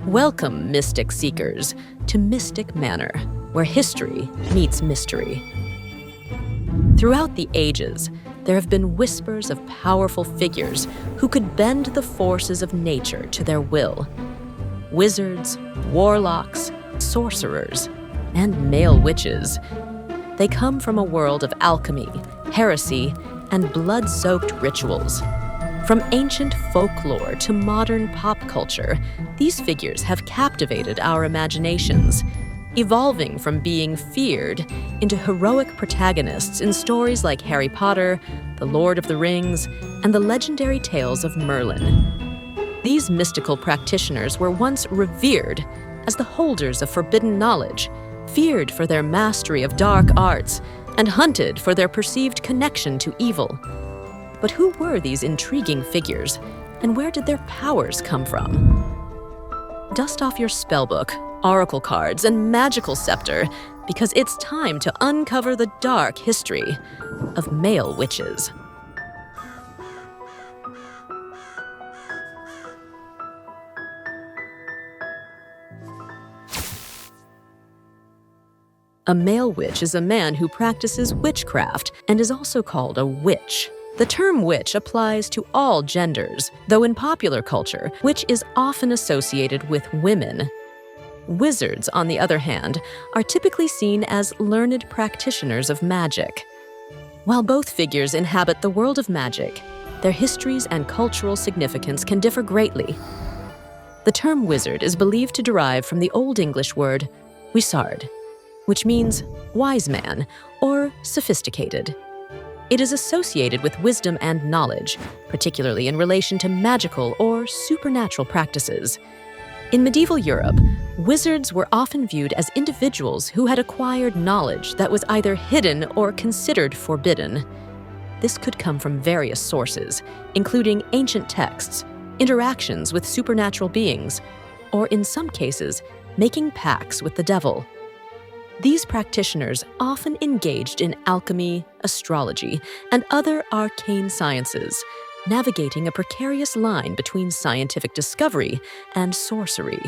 Welcome, mystic seekers, to Mystic Manor, where history meets mystery. Throughout the ages, there have been whispers of powerful figures who could bend the forces of nature to their will. Wizards, warlocks, sorcerers, and male witches. They come from a world of alchemy, heresy, and blood-soaked rituals. From ancient folklore to modern pop culture, these figures have captivated our imaginations, evolving from being feared into heroic protagonists in stories like Harry Potter, The Lord of the Rings, and the legendary tales of Merlin. These mystical practitioners were once revered as the holders of forbidden knowledge, feared for their mastery of dark arts, and hunted for their perceived connection to evil. But who were these intriguing figures, and where did their powers come from? Dust off your spellbook, oracle cards, and magical scepter, because it's time to uncover the dark history of male witches. A male witch is a man who practices witchcraft and is also called a witch. The term witch applies to all genders, though in popular culture, witch is often associated with women. Wizards, on the other hand, are typically seen as learned practitioners of magic. While both figures inhabit the world of magic, their histories and cultural significance can differ greatly. The term wizard is believed to derive from the Old English word wisard, which means wise man or sophisticated. It is associated with wisdom and knowledge, particularly in relation to magical or supernatural practices. In medieval Europe, wizards were often viewed as individuals who had acquired knowledge that was either hidden or considered forbidden. This could come from various sources, including ancient texts, interactions with supernatural beings, or in some cases, making pacts with the devil. These practitioners often engaged in alchemy, astrology, and other arcane sciences, navigating a precarious line between scientific discovery and sorcery.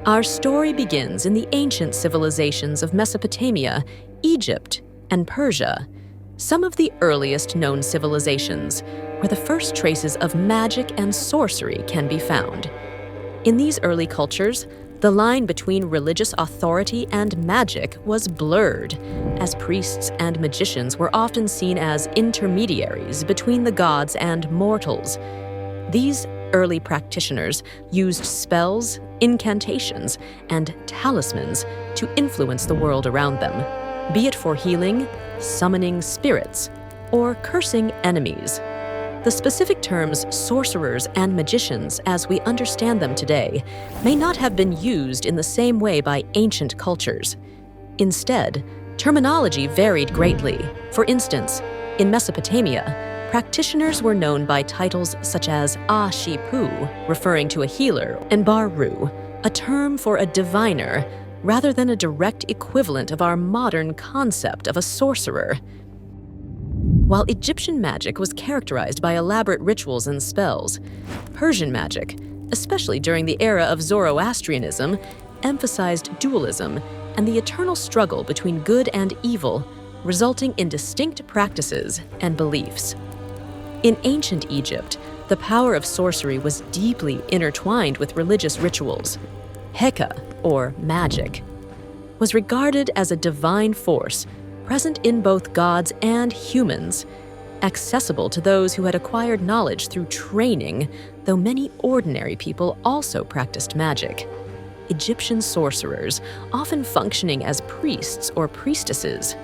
Our story begins in the ancient civilizations of Mesopotamia, Egypt, and Persia, some of the earliest known civilizations, where the first traces of magic and sorcery can be found. In these early cultures, the line between religious authority and magic was blurred, as priests and magicians were often seen as intermediaries between the gods and mortals. These early practitioners used spells, incantations, and talismans to influence the world around them, be it for healing, summoning spirits, or cursing enemies. The specific terms sorcerers and magicians, as we understand them today, may not have been used in the same way by ancient cultures. Instead, terminology varied greatly. For instance, in Mesopotamia, practitioners were known by titles such as A-shi-pu, referring to a healer, and Bar-ru, a term for a diviner, rather than a direct equivalent of our modern concept of a sorcerer. While Egyptian magic was characterized by elaborate rituals and spells, Persian magic, especially during the era of Zoroastrianism, emphasized dualism and the eternal struggle between good and evil, resulting in distinct practices and beliefs. In ancient Egypt, the power of sorcery was deeply intertwined with religious rituals. Heka, or magic, was regarded as a divine force present in both gods and humans, accessible to those who had acquired knowledge through training, though many ordinary people also practiced magic. Egyptian sorcerers, often functioning as priests or priestesses,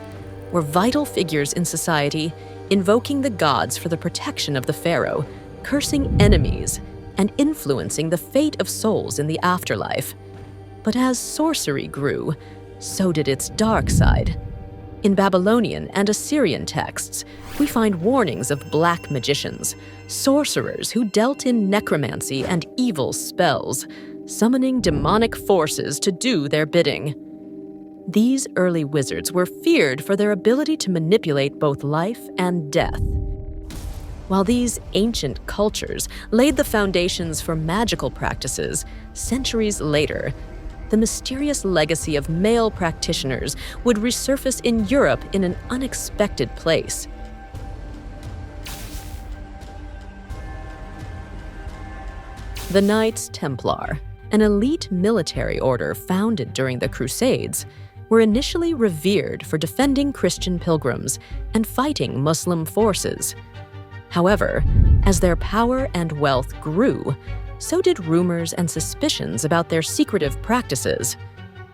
were vital figures in society, invoking the gods for the protection of the pharaoh, cursing enemies, and influencing the fate of souls in the afterlife. But as sorcery grew, so did its dark side. In Babylonian and Assyrian texts, we find warnings of black magicians, sorcerers who dealt in necromancy and evil spells, summoning demonic forces to do their bidding. These early wizards were feared for their ability to manipulate both life and death. While these ancient cultures laid the foundations for magical practices, centuries later, the mysterious legacy of male practitioners would resurface in Europe in an unexpected place. The Knights Templar, an elite military order founded during the Crusades, were initially revered for defending Christian pilgrims and fighting Muslim forces. However, as their power and wealth grew, so did rumors and suspicions about their secretive practices.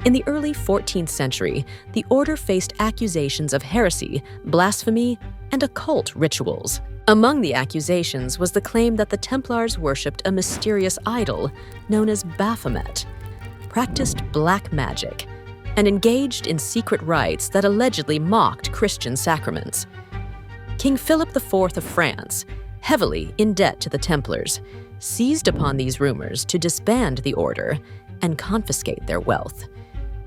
In the early 14th century, the order faced accusations of heresy, blasphemy, and occult rituals. Among the accusations was the claim that the Templars worshipped a mysterious idol known as Baphomet, practiced black magic, and engaged in secret rites that allegedly mocked Christian sacraments. King Philip IV of France, heavily in debt to the Templars, seized upon these rumors to disband the order and confiscate their wealth.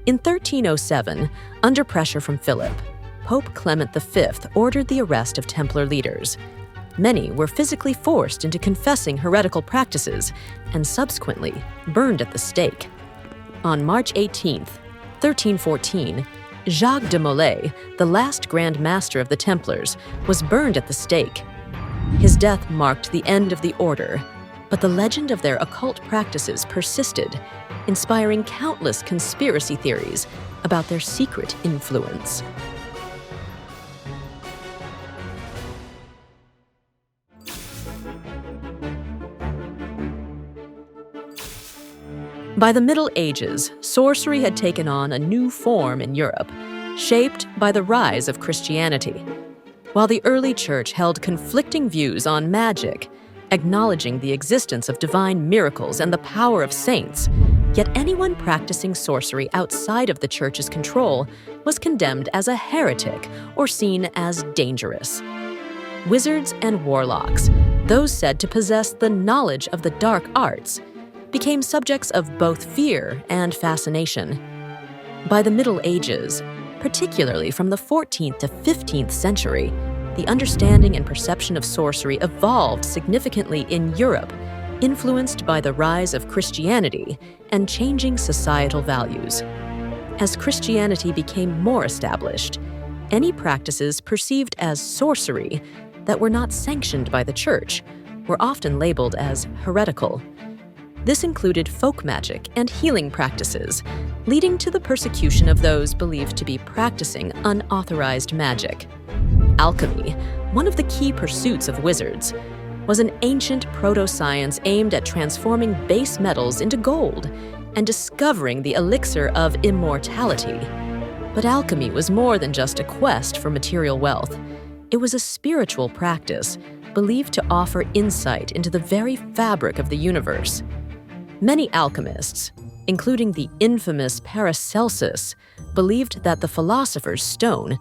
In 1307, under pressure from Philip, Pope Clement V ordered the arrest of Templar leaders. Many were physically forced into confessing heretical practices and subsequently burned at the stake. On March 18, 1314, Jacques de Molay, the last Grand Master of the Templars, was burned at the stake. His death marked the end of the order, but the legend of their occult practices persisted, inspiring countless conspiracy theories about their secret influence. By the Middle Ages, sorcery had taken on a new form in Europe, shaped by the rise of Christianity. While the early church held conflicting views on magic, acknowledging the existence of divine miracles and the power of saints, yet anyone practicing sorcery outside of the church's control was condemned as a heretic or seen as dangerous. Wizards and warlocks, those said to possess the knowledge of the dark arts, became subjects of both fear and fascination. By the Middle Ages, particularly from the 14th to 15th century, the understanding and perception of sorcery evolved significantly in Europe, influenced by the rise of Christianity and changing societal values. As Christianity became more established, any practices perceived as sorcery that were not sanctioned by the church were often labeled as heretical. This included folk magic and healing practices, leading to the persecution of those believed to be practicing unauthorized magic. Alchemy, one of the key pursuits of wizards, was an ancient proto-science aimed at transforming base metals into gold and discovering the elixir of immortality. But alchemy was more than just a quest for material wealth. It was a spiritual practice believed to offer insight into the very fabric of the universe. Many alchemists, including the infamous Paracelsus, believed that the philosopher's stone,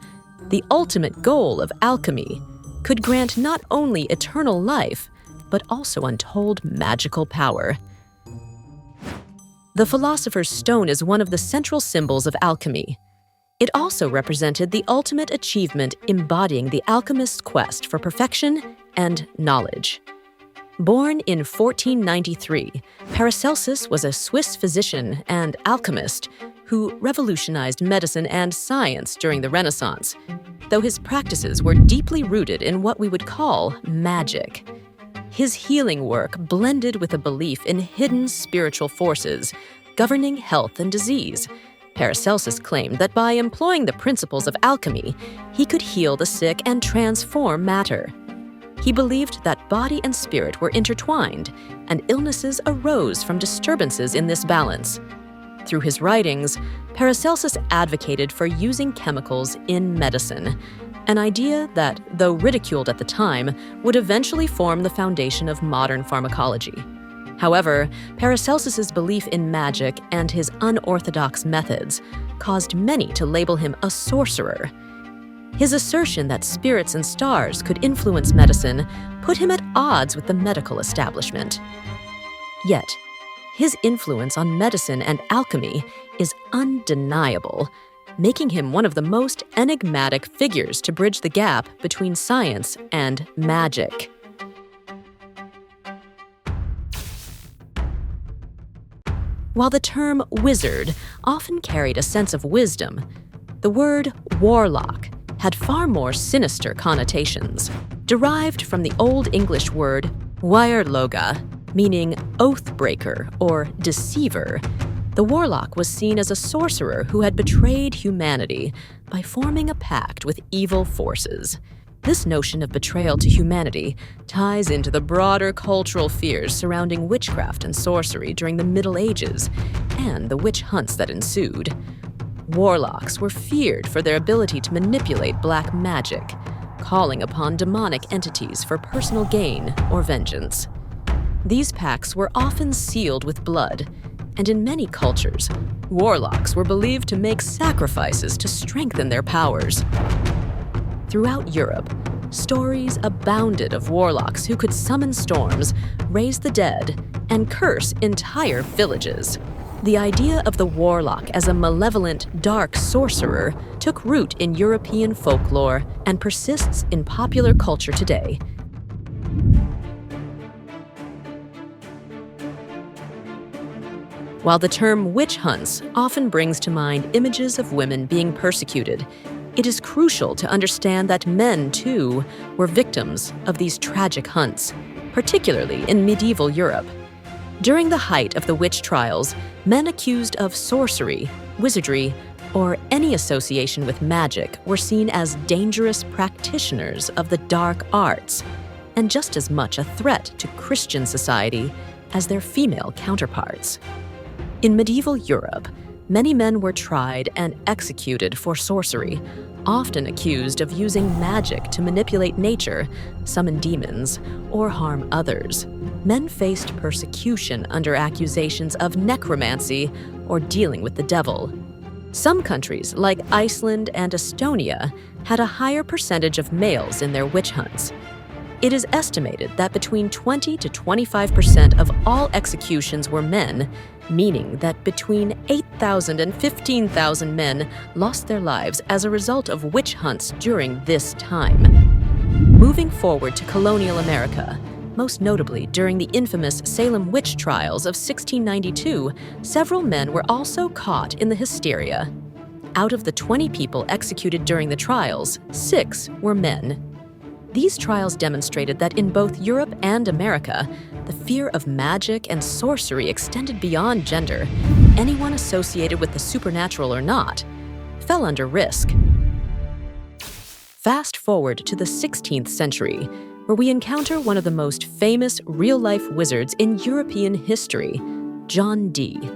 the ultimate goal of alchemy, could grant not only eternal life, but also untold magical power. The philosopher's stone is one of the central symbols of alchemy. It also represented the ultimate achievement embodying the alchemist's quest for perfection and knowledge. Born in 1493, Paracelsus was a Swiss physician and alchemist who revolutionized medicine and science during the Renaissance, though his practices were deeply rooted in what we would call magic. His healing work blended with a belief in hidden spiritual forces governing health and disease. Paracelsus claimed that by employing the principles of alchemy, he could heal the sick and transform matter. He believed that body and spirit were intertwined, and illnesses arose from disturbances in this balance. Through his writings, Paracelsus advocated for using chemicals in medicine, an idea that, though ridiculed at the time, would eventually form the foundation of modern pharmacology. However, Paracelsus's belief in magic and his unorthodox methods caused many to label him a sorcerer. His assertion that spirits and stars could influence medicine put him at odds with the medical establishment. Yet, his influence on medicine and alchemy is undeniable, making him one of the most enigmatic figures to bridge the gap between science and magic. While the term wizard often carried a sense of wisdom, the word warlock had far more sinister connotations. Derived from the Old English word wirloga, meaning oath-breaker or deceiver, the warlock was seen as a sorcerer who had betrayed humanity by forming a pact with evil forces. This notion of betrayal to humanity ties into the broader cultural fears surrounding witchcraft and sorcery during the Middle Ages and the witch hunts that ensued. Warlocks were feared for their ability to manipulate black magic, calling upon demonic entities for personal gain or vengeance. These pacts were often sealed with blood, and in many cultures, warlocks were believed to make sacrifices to strengthen their powers. Throughout Europe, stories abounded of warlocks who could summon storms, raise the dead, and curse entire villages. The idea of the warlock as a malevolent, dark sorcerer took root in European folklore and persists in popular culture today. While the term witch hunts often brings to mind images of women being persecuted, it is crucial to understand that men, too, were victims of these tragic hunts, particularly in medieval Europe. During the height of the witch trials, men accused of sorcery, wizardry, or any association with magic were seen as dangerous practitioners of the dark arts, and just as much a threat to Christian society as their female counterparts. In medieval Europe, many men were tried and executed for sorcery, often accused of using magic to manipulate nature, summon demons, or harm others. Men faced persecution under accusations of necromancy or dealing with the devil. Some countries, like Iceland and Estonia, had a higher percentage of males in their witch hunts. It is estimated that between 20 to 25% of all executions were men, meaning that between 8,000 and 15,000 men lost their lives as a result of witch hunts during this time. Moving forward to colonial America, most notably during the infamous Salem witch trials of 1692, several men were also caught in the hysteria. Out of the 20 people executed during the trials, 6 were men. These trials demonstrated that in both Europe and America, the fear of magic and sorcery extended beyond gender. Anyone associated with the supernatural or not fell under risk. Fast forward to the 16th century, where we encounter one of the most famous real-life wizards in European history, John Dee.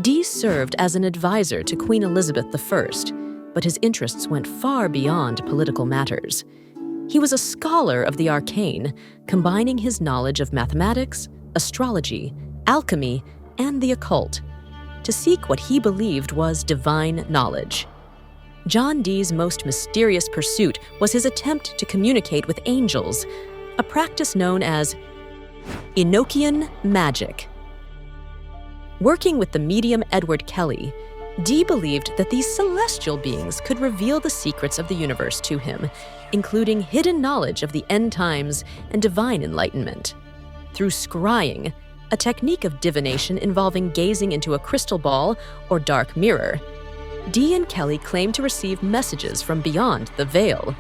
Dee served as an advisor to Queen Elizabeth I, but his interests went far beyond political matters. He was a scholar of the arcane, combining his knowledge of mathematics, astrology, alchemy, and the occult to seek what he believed was divine knowledge. John Dee's most mysterious pursuit was his attempt to communicate with angels, a practice known as Enochian magic. Working with the medium Edward Kelley, Dee believed that these celestial beings could reveal the secrets of the universe to him, including hidden knowledge of the end times and divine enlightenment. Through scrying, a technique of divination involving gazing into a crystal ball or dark mirror, Dee and Kelley claimed to receive messages from beyond the veil.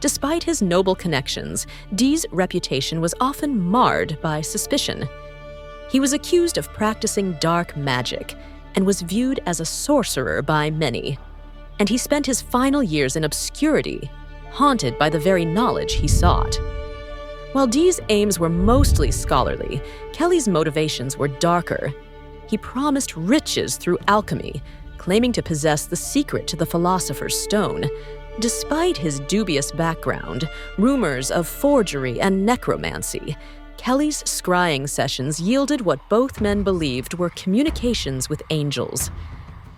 Despite his noble connections, Dee's reputation was often marred by suspicion. He was accused of practicing dark magic and was viewed as a sorcerer by many. And he spent his final years in obscurity, haunted by the very knowledge he sought. While Dee's aims were mostly scholarly, Kelley's motivations were darker. He promised riches through alchemy, claiming to possess the secret to the Philosopher's Stone. Despite his dubious background, rumors of forgery and necromancy, Kelley's scrying sessions yielded what both men believed were communications with angels.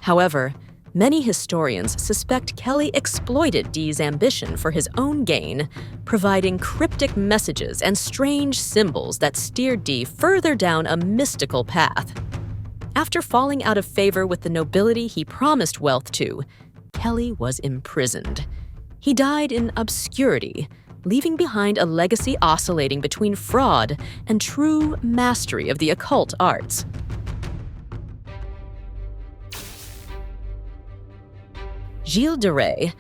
However, many historians suspect Kelley exploited Dee's ambition for his own gain, providing cryptic messages and strange symbols that steered Dee further down a mystical path. After falling out of favor with the nobility he promised wealth to, Kelley was imprisoned. He died in obscurity, leaving behind a legacy oscillating between fraud and true mastery of the occult arts. Gilles de Rais,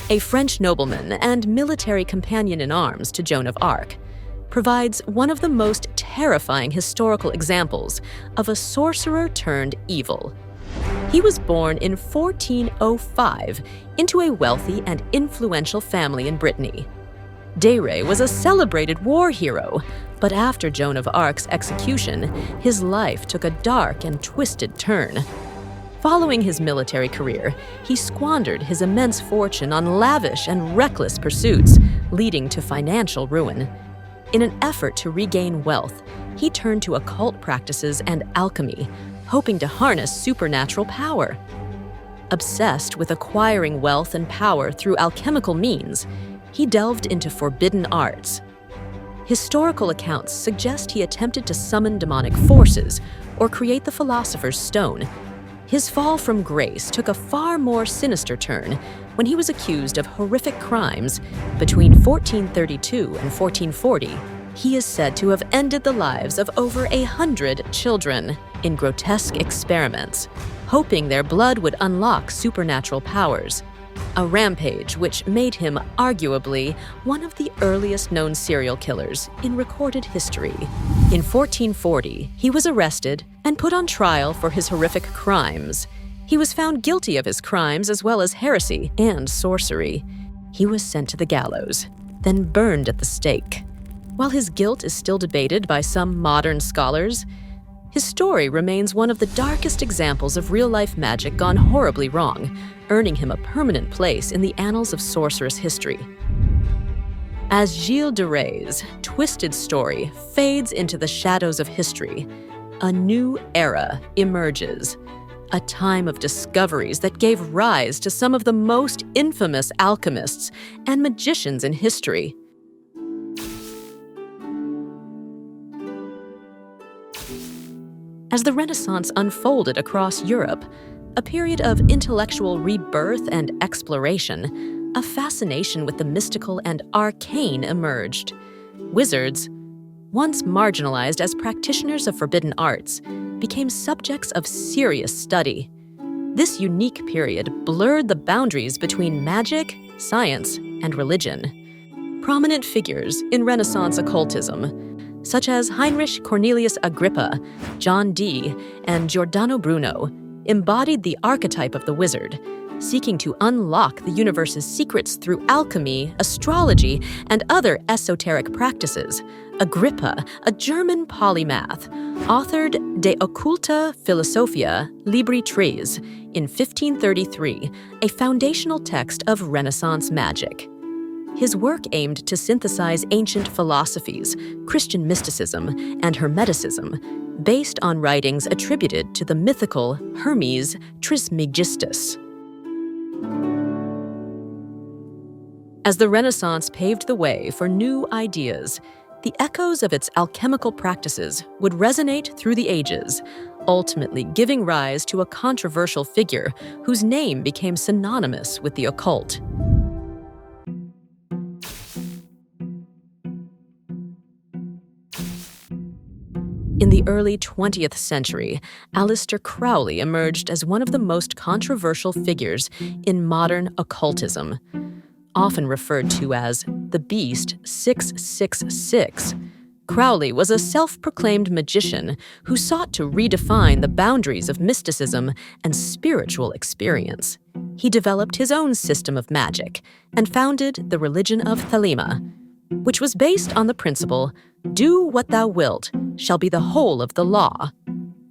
a French nobleman and military companion-in-arms to Joan of Arc, provides one of the most terrifying historical examples of a sorcerer turned evil. He was born in 1405 into a wealthy and influential family in Brittany. De Rais was a celebrated war hero, but after Joan of Arc's execution, his life took a dark and twisted turn. Following his military career, he squandered his immense fortune on lavish and reckless pursuits, leading to financial ruin. In an effort to regain wealth, he turned to occult practices and alchemy, hoping to harness supernatural power. Obsessed with acquiring wealth and power through alchemical means, he delved into forbidden arts. Historical accounts suggest he attempted to summon demonic forces or create the Philosopher's Stone. His fall from grace took a far more sinister turn when he was accused of horrific crimes. Between 1432 and 1440, he is said to have ended the lives of over 100 children in grotesque experiments, hoping their blood would unlock supernatural powers. A rampage which made him arguably one of the earliest known serial killers in recorded history. In 1440, he was arrested and put on trial for his horrific crimes. He was found guilty of his crimes as well as heresy and sorcery. He was sent to the gallows, then burned at the stake. While his guilt is still debated by some modern scholars, his story remains one of the darkest examples of real-life magic gone horribly wrong, earning him a permanent place in the annals of sorceress history. As Gilles de Rais' twisted story fades into the shadows of history, a new era emerges, a time of discoveries that gave rise to some of the most infamous alchemists and magicians in history. As the Renaissance unfolded across Europe, a period of intellectual rebirth and exploration, a fascination with the mystical and arcane emerged. Wizards, once marginalized as practitioners of forbidden arts, became subjects of serious study. This unique period blurred the boundaries between magic, science, and religion. Prominent figures in Renaissance occultism, such as Heinrich Cornelius Agrippa, John Dee, and Giordano Bruno, embodied the archetype of the wizard, seeking to unlock the universe's secrets through alchemy, astrology, and other esoteric practices. Agrippa, a German polymath, authored De Occulta Philosophia Libri Tres in 1533, a foundational text of Renaissance magic. His work aimed to synthesize ancient philosophies, Christian mysticism, and Hermeticism, based on writings attributed to the mythical Hermes Trismegistus. As the Renaissance paved the way for new ideas, the echoes of its alchemical practices would resonate through the ages, ultimately giving rise to a controversial figure whose name became synonymous with the occult. In the early 20th century, Aleister Crowley emerged as one of the most controversial figures in modern occultism. Often referred to as the Beast 666, Crowley was a self-proclaimed magician who sought to redefine the boundaries of mysticism and spiritual experience. He developed his own system of magic and founded the religion of Thelema, which was based on the principle, "Do what thou wilt shall be the whole of the law."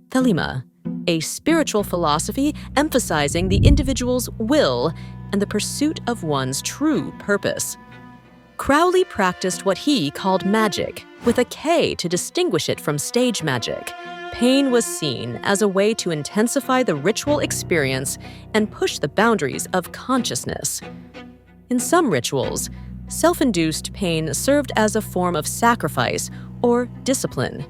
Thelema, a spiritual philosophy emphasizing the individual's will and the pursuit of one's true purpose. Crowley practiced what he called magic, with a K to distinguish it from stage magic. Pain was seen as a way to intensify the ritual experience and push the boundaries of consciousness. In some rituals, self-induced pain served as a form of sacrifice or discipline.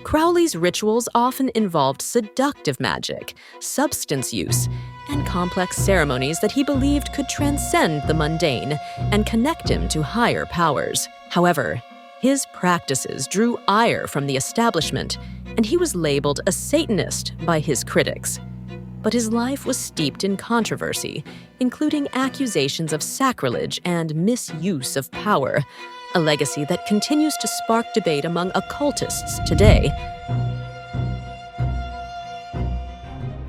Crowley's rituals often involved seductive magic, substance use, and complex ceremonies that he believed could transcend the mundane and connect him to higher powers. However, his practices drew ire from the establishment, and he was labeled a Satanist by his critics. But his life was steeped in controversy, including accusations of sacrilege and misuse of power, a legacy that continues to spark debate among occultists today.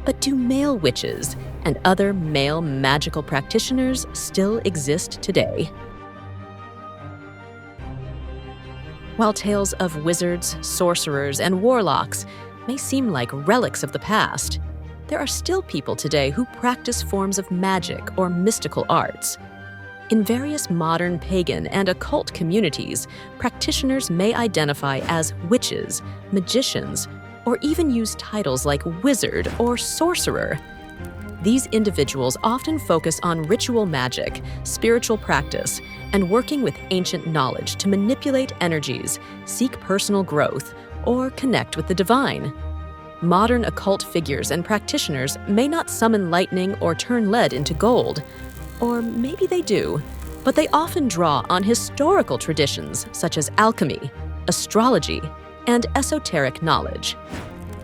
But do male witches and other male magical practitioners still exist today? While tales of wizards, sorcerers, and warlocks may seem like relics of the past, there are still people today who practice forms of magic or mystical arts. In various modern pagan and occult communities, practitioners may identify as witches, magicians, or even use titles like wizard or sorcerer. These individuals often focus on ritual magic, spiritual practice, and working with ancient knowledge to manipulate energies, seek personal growth, or connect with the divine. Modern occult figures and practitioners may not summon lightning or turn lead into gold, or maybe they do, but they often draw on historical traditions such as alchemy, astrology, and esoteric knowledge.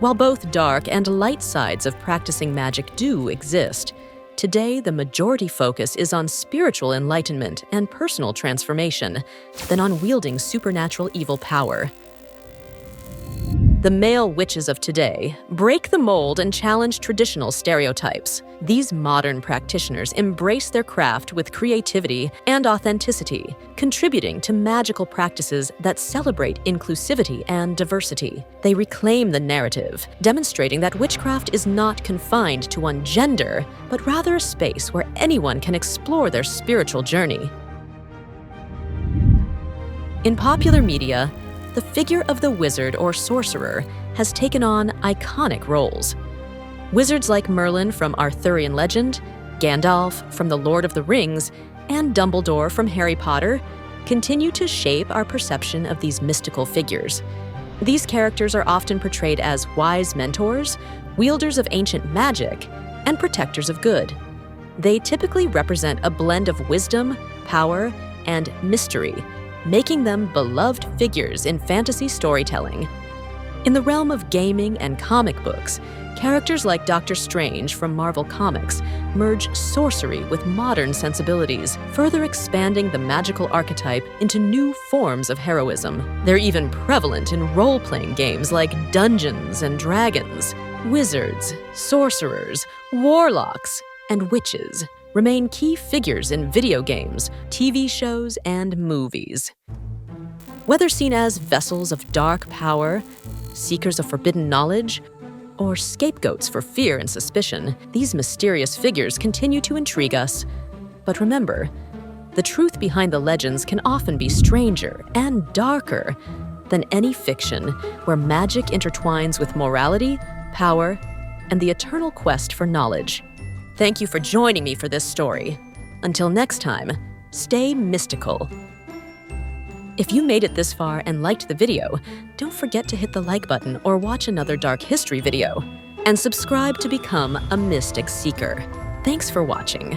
While both dark and light sides of practicing magic do exist, today the majority focus is on spiritual enlightenment and personal transformation than on wielding supernatural evil power. The male witches of today break the mold and challenge traditional stereotypes. These modern practitioners embrace their craft with creativity and authenticity, contributing to magical practices that celebrate inclusivity and diversity. They reclaim the narrative, demonstrating that witchcraft is not confined to one gender, but rather a space where anyone can explore their spiritual journey. In popular media, the figure of the wizard or sorcerer has taken on iconic roles. Wizards like Merlin from Arthurian legend, Gandalf from The Lord of the Rings, and Dumbledore from Harry Potter continue to shape our perception of these mystical figures. These characters are often portrayed as wise mentors, wielders of ancient magic, and protectors of good. They typically represent a blend of wisdom, power, and mystery, making them beloved figures in fantasy storytelling. In the realm of gaming and comic books, characters like Doctor Strange from Marvel Comics merge sorcery with modern sensibilities, further expanding the magical archetype into new forms of heroism. They're even prevalent in role-playing games like Dungeons and Dragons. Wizards, sorcerers, warlocks, and witches remain key figures in video games, TV shows, and movies. Whether seen as vessels of dark power, seekers of forbidden knowledge, or scapegoats for fear and suspicion, these mysterious figures continue to intrigue us. But remember, the truth behind the legends can often be stranger and darker than any fiction where magic intertwines with morality, power, and the eternal quest for knowledge. Thank you for joining me for this story. Until next time, stay mystical. If you made it this far and liked the video, don't forget to hit the like button or watch another dark history video. And subscribe to become a mystic seeker. Thanks for watching.